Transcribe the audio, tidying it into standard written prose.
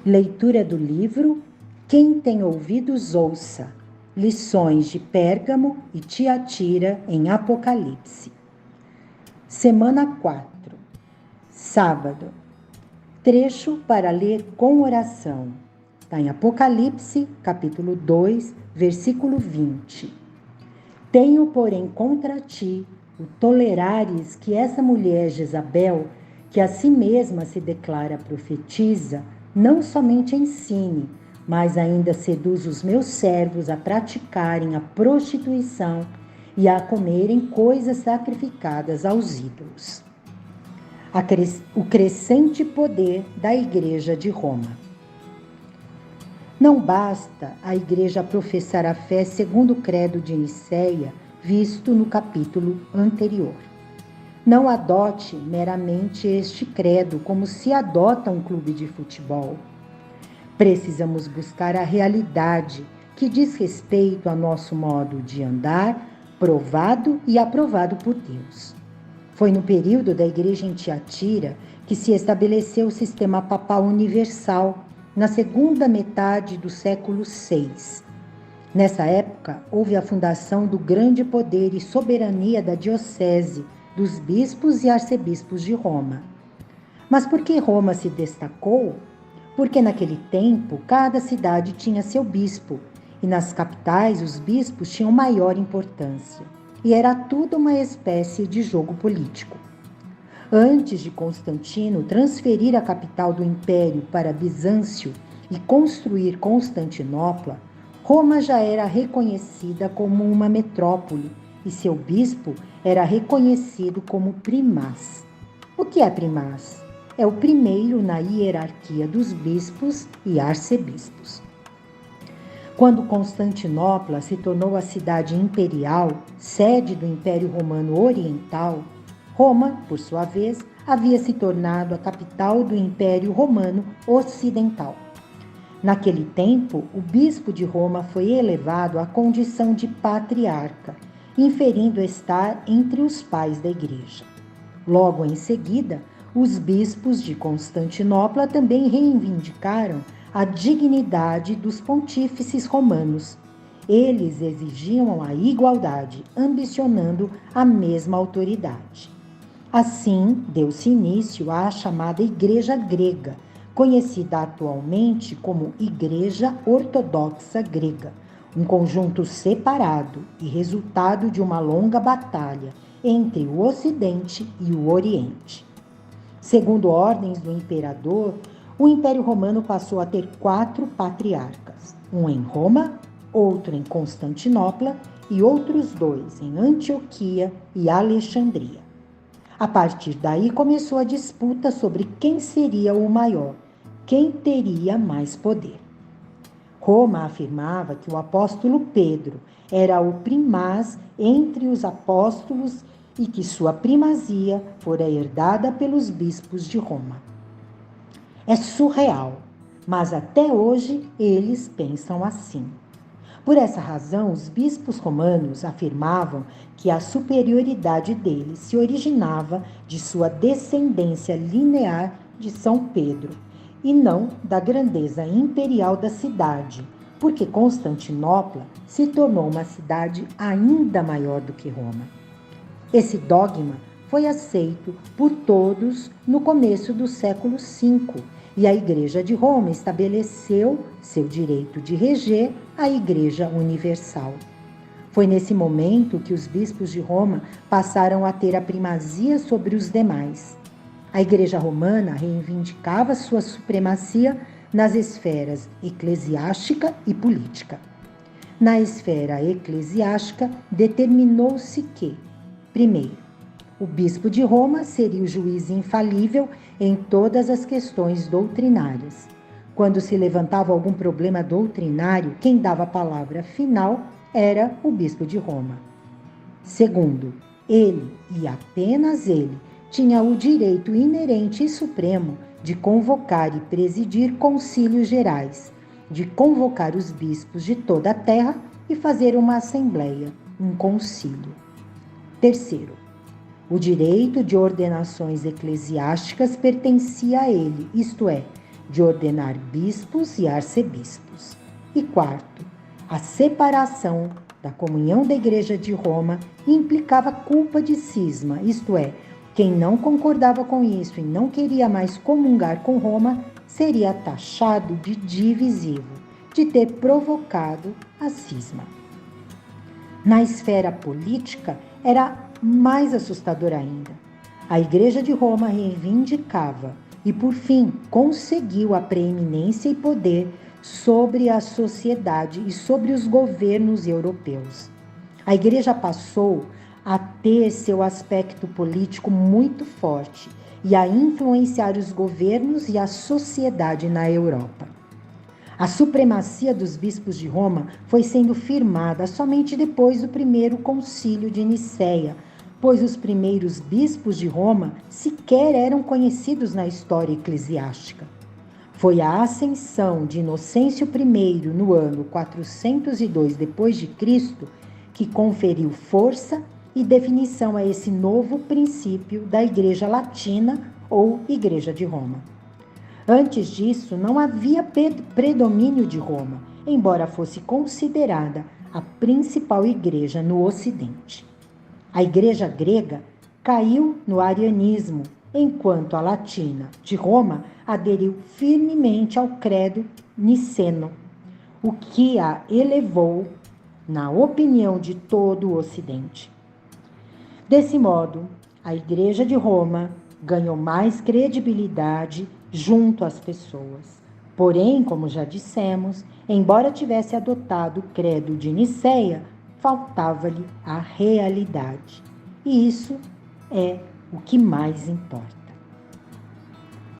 Leitura do livro Quem tem ouvidos ouça. Lições de Pérgamo e Tiatira em Apocalipse. Semana 4. Sábado. Trecho para ler com oração. Está em Apocalipse, capítulo 2, versículo 20. Tenho, porém, contra ti o tolerares que essa mulher Jezabel, que a si mesma se declara profetiza, não somente ensine, mas ainda seduz os meus servos a praticarem a prostituição e a comerem coisas sacrificadas aos ídolos. O crescente poder da Igreja de Roma. Não basta a Igreja professar a fé segundo o credo de Nicéia, visto no capítulo anterior. Não adote meramente este credo como se adota um clube de futebol. Precisamos buscar a realidade que diz respeito ao nosso modo de andar, provado e aprovado por Deus. Foi no período da Igreja em Tiatira que se estabeleceu o sistema papal universal, na segunda metade do século VI. Nessa época, houve a fundação do grande poder e soberania da diocese, dos bispos e arcebispos de Roma. Mas por que Roma se destacou? Porque naquele tempo cada cidade tinha seu bispo, e nas capitais os bispos tinham maior importância, e era tudo uma espécie de jogo político. Antes de Constantino transferir a capital do império para Bizâncio e construir Constantinopla, Roma já era reconhecida como uma metrópole e seu bispo era reconhecido como primaz. O que é primaz? É o primeiro na hierarquia dos bispos e arcebispos. Quando Constantinopla se tornou a cidade imperial, sede do Império Romano Oriental, Roma, por sua vez, havia se tornado a capital do Império Romano Ocidental. Naquele tempo, o bispo de Roma foi elevado à condição de patriarca, inferindo estar entre os pais da Igreja. Logo em seguida, os bispos de Constantinopla também reivindicaram a dignidade dos pontífices romanos. Eles exigiam a igualdade, ambicionando a mesma autoridade. Assim, deu-se início à chamada Igreja Grega, conhecida atualmente como Igreja Ortodoxa Grega, um conjunto separado e resultado de uma longa batalha entre o Ocidente e o Oriente. Segundo ordens do imperador, o Império Romano passou a ter 4 patriarcas, um em Roma, outro em Constantinopla e outros 2 em Antioquia e Alexandria. A partir daí começou a disputa sobre quem seria o maior, quem teria mais poder. Roma afirmava que o apóstolo Pedro era o primaz entre os apóstolos e que sua primazia fora herdada pelos bispos de Roma. É surreal, mas até hoje eles pensam assim. Por essa razão, os bispos romanos afirmavam que a superioridade deles se originava de sua descendência linear de São Pedro, e não da grandeza imperial da cidade, porque Constantinopla se tornou uma cidade ainda maior do que Roma. Esse dogma foi aceito por todos no começo do século V, e a Igreja de Roma estabeleceu seu direito de reger a Igreja Universal. Foi nesse momento que os bispos de Roma passaram a ter a primazia sobre os demais. A Igreja Romana reivindicava sua supremacia nas esferas eclesiástica e política. Na esfera eclesiástica, determinou-se que, primeiro, o bispo de Roma seria o juiz infalível em todas as questões doutrinárias. Quando se levantava algum problema doutrinário, quem dava a palavra final era o bispo de Roma. Segundo, ele, e apenas ele, tinha o direito inerente e supremo de convocar e presidir concílios gerais, de convocar os bispos de toda a terra e fazer uma assembleia, um concílio. Terceiro, o direito de ordenações eclesiásticas pertencia a ele, isto é, de ordenar bispos e arcebispos. E quarto, a separação da comunhão da Igreja de Roma implicava culpa de cisma, isto é, quem não concordava com isso e não queria mais comungar com Roma seria taxado de divisivo, de ter provocado a cisma. Na esfera política, era mais assustador ainda. A Igreja de Roma reivindicava e, por fim, conseguiu a preeminência e poder sobre a sociedade e sobre os governos europeus. A Igreja passou a ter seu aspecto político muito forte e a influenciar os governos e a sociedade na Europa. A supremacia dos bispos de Roma foi sendo firmada somente depois do primeiro concílio de Nicéia, pois os primeiros bispos de Roma sequer eram conhecidos na história eclesiástica. Foi a ascensão de Inocêncio I no ano 402 d.C. que conferiu força e definição a esse novo princípio da Igreja Latina ou Igreja de Roma. Antes disso, não havia predomínio de Roma, embora fosse considerada a principal igreja no Ocidente. A igreja grega caiu no arianismo, enquanto a latina de Roma aderiu firmemente ao credo niceno, o que a elevou na opinião de todo o Ocidente. Desse modo, a Igreja de Roma ganhou mais credibilidade junto às pessoas. Porém, como já dissemos, embora tivesse adotado o credo de Nicéia, faltava-lhe a realidade. E isso é o que mais importa.